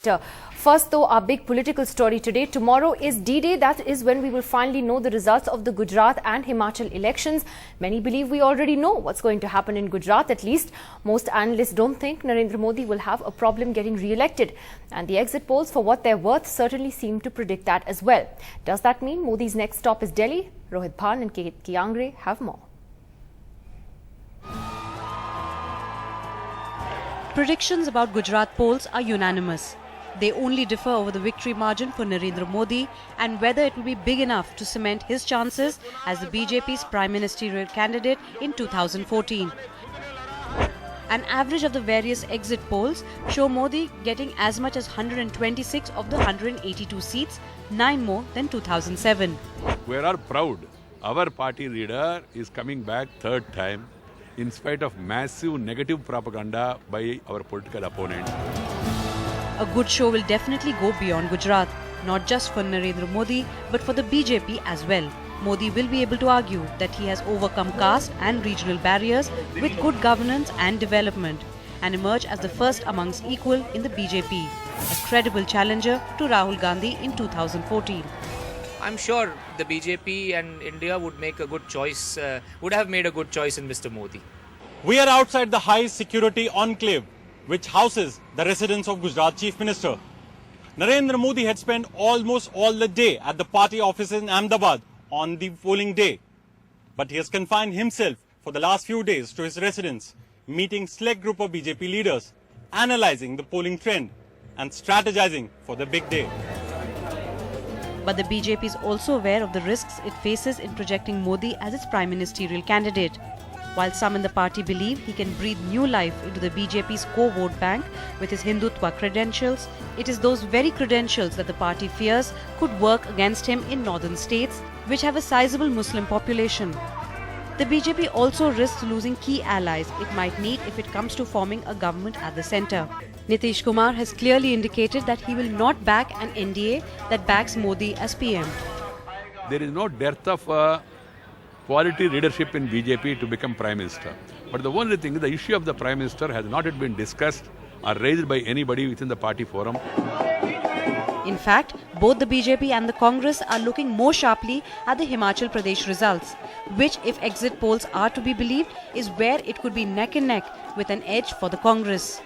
First, though, our big political story today. Tomorrow is D-Day. That is when we will finally know the results of the Gujarat and Himachal elections. Many believe we already know what's going to happen in Gujarat. At least most analysts don't think Narendra Modi will have a problem getting re-elected. And the exit polls, for what they're worth, certainly seem to predict that as well. Does that mean Modi's next stop is Delhi? Rohit Bhan and Kiangre have more. Predictions about Gujarat polls are unanimous. They only differ over the victory margin for Narendra Modi and whether it will be big enough to cement his chances as the BJP's prime ministerial candidate in 2014. An average of the various exit polls show Modi getting as much as 126 of the 182 seats, 9 more than 2007. We are proud. Our party leader is coming back third time in spite of massive negative propaganda by our political opponents. A good show will definitely go beyond Gujarat, not just for Narendra Modi, but for the BJP as well. Modi will be able to argue that he has overcome caste and regional barriers with good governance and development and emerge as the first amongst equal in the BJP, a credible challenger to Rahul Gandhi in 2014. I'm sure the BJP and India would make a good choice, would have made a good choice in Mr. Modi. We are outside the high security enclave, which houses the residence of Gujarat Chief Minister. Narendra Modi had spent almost all the day at the party office in Ahmedabad on the polling day. But he has confined himself for the last few days to his residence, meeting select group of BJP leaders, analyzing the polling trend and strategizing for the big day. But the BJP is also aware of the risks it faces in projecting Modi as its prime ministerial candidate. While some in the party believe he can breathe new life into the BJP's core vote bank with his Hindutva credentials, it is those very credentials that the party fears could work against him in northern states, which have a sizable Muslim population. The BJP also risks losing key allies it might need if it comes to forming a government at the centre. Nitish Kumar has clearly indicated that he will not back an NDA that backs Modi as PM. There is no dearth of quality leadership in BJP to become Prime Minister. But the only thing is the issue of the Prime Minister has not yet been discussed or raised by anybody within the party forum. In fact, both the BJP and the Congress are looking more sharply at the Himachal Pradesh results, which, if exit polls are to be believed, is where it could be neck and neck with an edge for the Congress.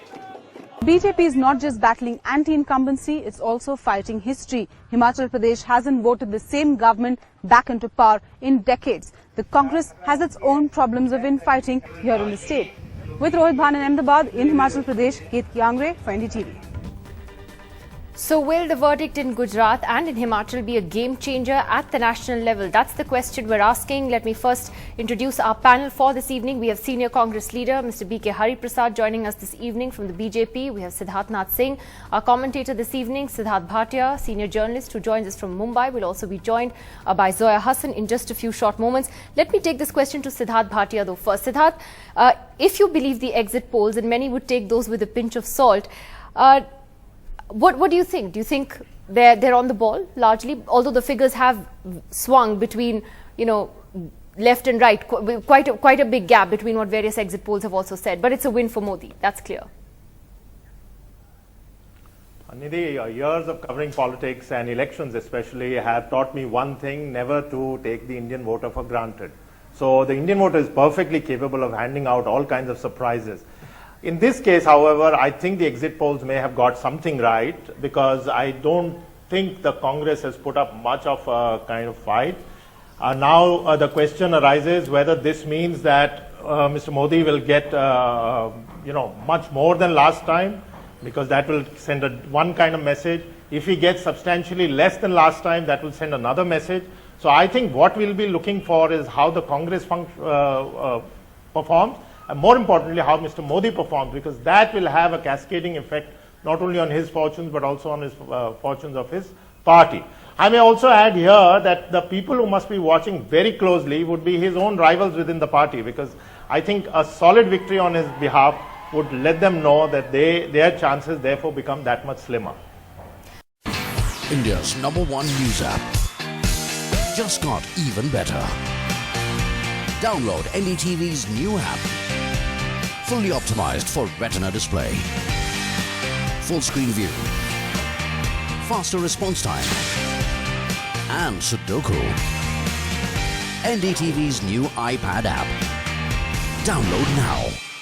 BJP is not just battling anti-incumbency, it's also fighting history. Himachal Pradesh hasn't voted the same government back into power in decades. The Congress has its own problems of infighting here in the state. With Rohit Bhan in Ahmedabad, in Himachal Pradesh, Kiangre for NDTV. So will the verdict in Gujarat and in Himachal be a game changer at the national level? That's the question we're asking. Let me first introduce our panel for this evening. We have senior Congress leader Mr. B.K. Hari Prasad joining us this evening from the BJP. We have Siddharth Nath Singh, our commentator this evening, Siddharth Bhatia, senior journalist who joins us from Mumbai. Will also be joined by Zoya Hassan in just a few short moments. Let me take this question to Siddharth Bhatia though first. Siddharth, if you believe the exit polls, and many would take those with a pinch of salt, what do you think? Do you think they're on the ball largely? Although the figures have swung between, left and right, quite a big gap between what various exit polls have also said. But it's a win for Modi. That's clear. Nidhi, years of covering politics and elections especially have taught me one thing: never to take the Indian voter for granted. So the Indian voter is perfectly capable of handing out all kinds of surprises. In this case, however, I think the exit polls may have got something right, because I don't think the Congress has put up much of a kind of fight. Now the question arises whether this means that Mr. Modi will get much more than last time, because that will send one kind of message. If he gets substantially less than last time, that will send another message. So I think what we'll be looking for is how the Congress performs, and more importantly, how Mr. Modi performs, because that will have a cascading effect not only on his fortunes but also on his fortunes of his party. I may also add here that the people who must be watching very closely would be his own rivals within the party, because I think a solid victory on his behalf would let them know that their chances therefore become that much slimmer. India's #1 news app just got even better. Download NDTV's new app. Fully optimized for retina display. Full screen view. faster response time, and Sudoku. NDTV's new iPad app. Download now.